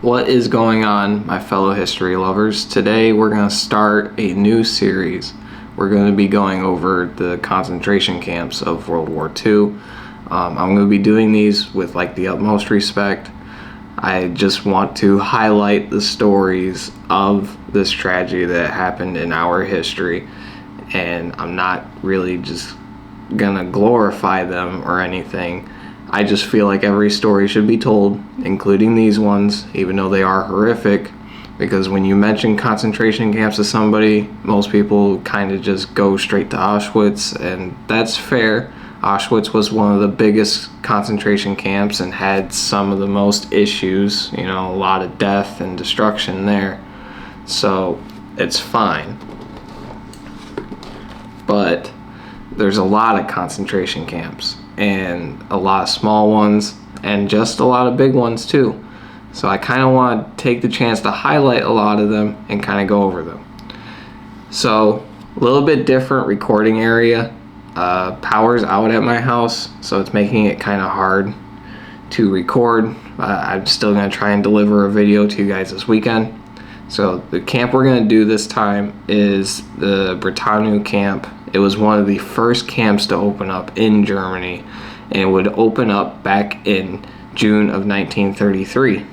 What is going on, my fellow history lovers? Today we're going to start a new series. We're going to be going over the concentration camps of World War II. I'm going to be doing these with the utmost respect. I just want to highlight the stories of this tragedy that happened in our history, and I'm not really just going to glorify them or anything. I just feel like every story should be told, including these ones, even though they are horrific, because when you mention concentration camps to somebody, most people kind of just go straight to Auschwitz, and that's fair. Auschwitz was one of the biggest concentration camps and had some of the most issues, a lot of death and destruction there. So it's fine. But there's a lot of concentration camps, and a lot of small ones, and just a lot of big ones too. So I kind of want to take the chance to highlight a lot of them and kind of go over them. So a little bit different recording area. Power's out at my house, so it's making it kind of hard to record. I'm still going to try and deliver a video to you guys this weekend. So the camp we're going to do this time is the Bretagne camp. It was one of the first camps to open up in Germany, and it would open up back in June of 1933.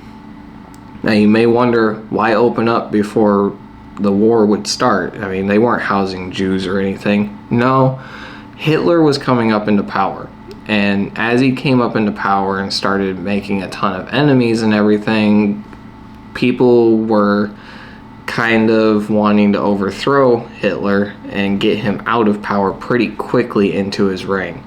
Now you may wonder, why open up before the war would start? I mean, they weren't housing Jews or anything. No, Hitler was coming up into power, and as he came up into power and started making a ton of enemies and everything, people were kind of wanting to overthrow Hitler and get him out of power pretty quickly into his reign.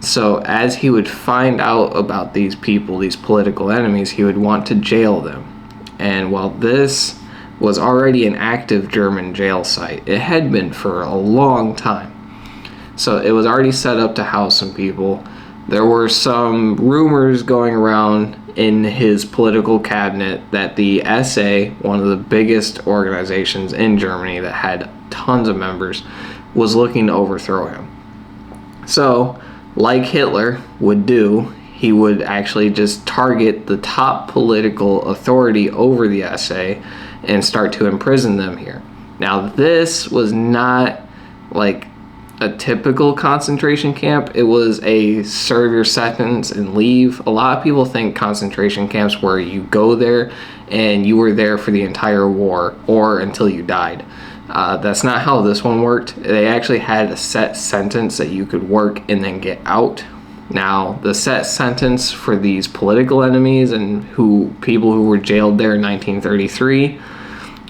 So as he would find out about these people, these political enemies, he would want to jail them. And while this was already an active German jail site, it had been for a long time. So it was already set up to house some people. There were some rumors going around in his political cabinet that the SA, one of the biggest organizations in Germany that had tons of members, was looking to overthrow him. So, like Hitler would do, he would actually just target the top political authority over the SA and start to imprison them here. Now, this was not like a typical concentration camp. It was a serve your sentence and leave. A lot of people think concentration camps where you go there and you were there for the entire war or until you died. That's not how this one worked. They actually had a set sentence that you could work and then get out. Now, the set sentence for these political enemies and people who were jailed there in 1933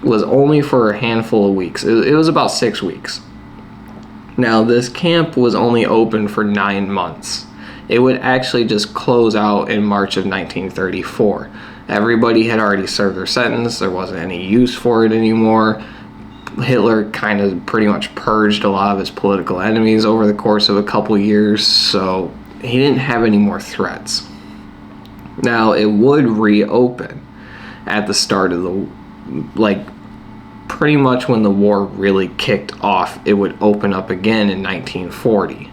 was only for a handful of weeks. It was about 6 weeks. Now, this camp was only open for 9 months. It would actually just close out in March of 1934. Everybody had already served their sentence. There wasn't any use for it anymore. Hitler kind of pretty much purged a lot of his political enemies over the course of a couple years, so he didn't have any more threats. Now, it would reopen at the start of pretty much when the war really kicked off. It would open up again in 1940.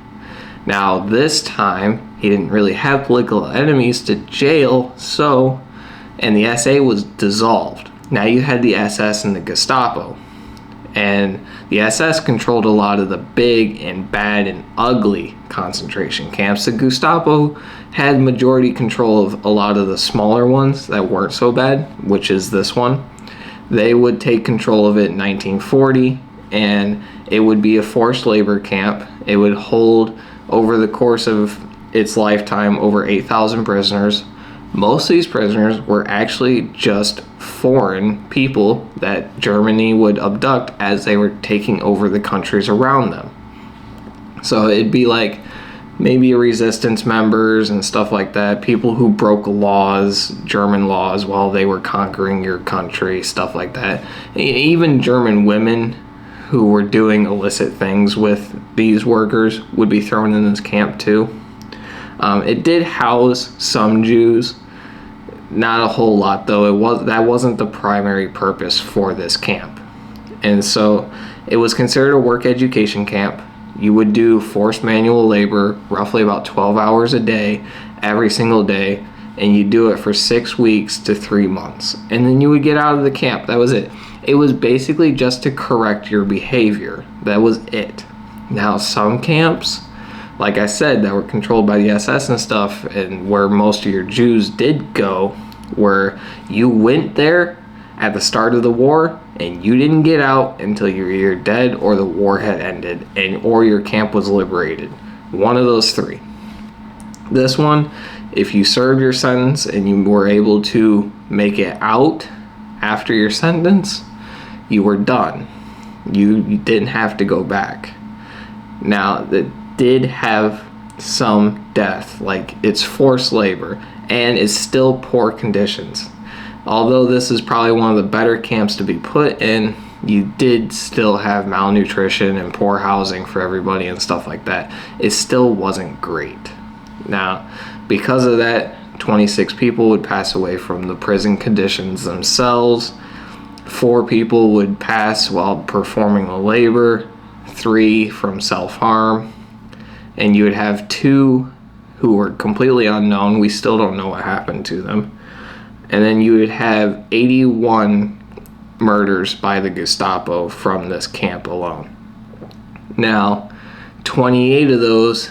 Now, this time, he didn't really have political enemies to jail, and the SA was dissolved. Now you had the SS and the Gestapo. And the SS controlled a lot of the big and bad and ugly concentration camps. The Gestapo had majority control of a lot of the smaller ones that weren't so bad, which is this one. They would take control of it in 1940, and it would be a forced labor camp. It would hold, over the course of its lifetime, over 8,000 prisoners. Most of these prisoners were actually just foreign people that Germany would abduct as they were taking over the countries around them. So it'd be like maybe resistance members and stuff like that, people who broke laws, German laws, while they were conquering your country, stuff like that. Even German women who were doing illicit things with these workers would be thrown in this camp too. It did house some Jews, not a whole lot though. That wasn't the primary purpose for this camp. And so it was considered a work education camp. You would do forced manual labor, roughly about 12 hours a day, every single day, and you do it for 6 weeks to 3 months, and then you would get out of the camp. That was it. It was basically just to correct your behavior. That was it. Now, some camps, like I said, that were controlled by the SS and stuff, and where most of your Jews did go, where you went there at the start of the war and you didn't get out until you were either dead or the war had ended, and or your camp was liberated. One of those three. This one, if you served your sentence and you were able to make it out after your sentence, you were done. You didn't have to go back. Now, that did have some death, like it's forced labor, and it's still poor conditions. Although this is probably one of the better camps to be put in, you did still have malnutrition and poor housing for everybody and stuff like that. It still wasn't great. Now, because of that, 26 people would pass away from the prison conditions themselves. 4 people would pass while performing the labor, 3 from self-harm, and you would have 2 who were completely unknown. We still don't know what happened to them. And then you would have 81 murders by the Gestapo from this camp alone. Now, 28 of those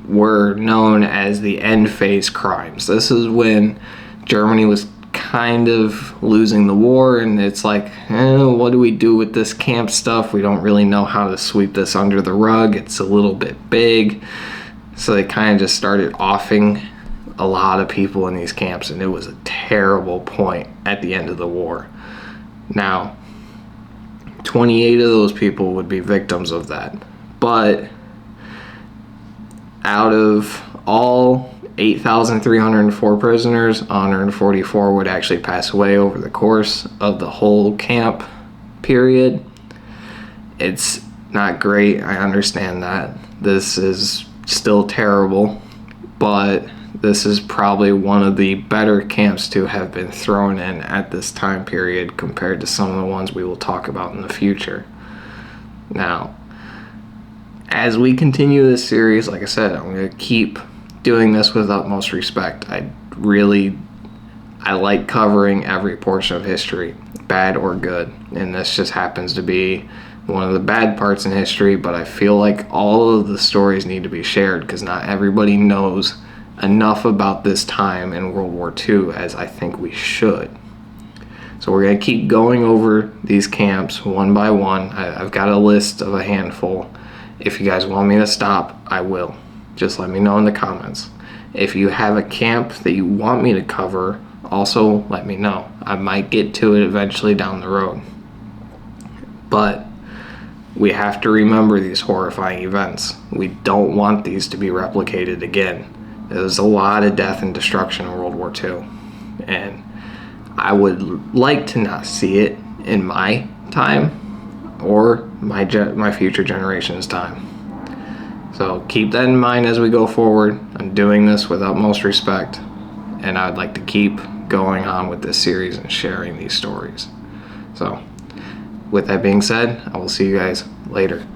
were known as the end phase crimes. This is when Germany was kind of losing the war, and it's like, what do we do with this camp stuff? We don't really know how to sweep this under the rug. It's a little bit big. So they kind of just started offing a lot of people in these camps, and it was a terrible point at the end of the war. Now, 28 of those people would be victims of that. But out of all 8,304 prisoners, 144 would actually pass away over the course of the whole camp period. It's not great, I understand that. This is still terrible, but this is probably one of the better camps to have been thrown in at this time period compared to some of the ones we will talk about in the future. Now, as we continue this series, like I said, I'm going to keep doing this with utmost respect. I like covering every portion of history, bad or good, and this just happens to be one of the bad parts in history, but I feel like all of the stories need to be shared because not everybody knows enough about this time in World War II as I think we should. So we're going to keep going over these camps one by one. I've got a list of a handful. If you guys want me to stop, I will. Just let me know in the comments. If you have a camp that you want me to cover, also let me know. I might get to it eventually down the road. But we have to remember these horrifying events. We don't want these to be replicated again. There was a lot of death and destruction in World War II. And I would like to not see it in my time or my future generation's time. So keep that in mind as we go forward. I'm doing this with utmost respect, and I'd like to keep going on with this series and sharing these stories. So with that being said, I will see you guys later.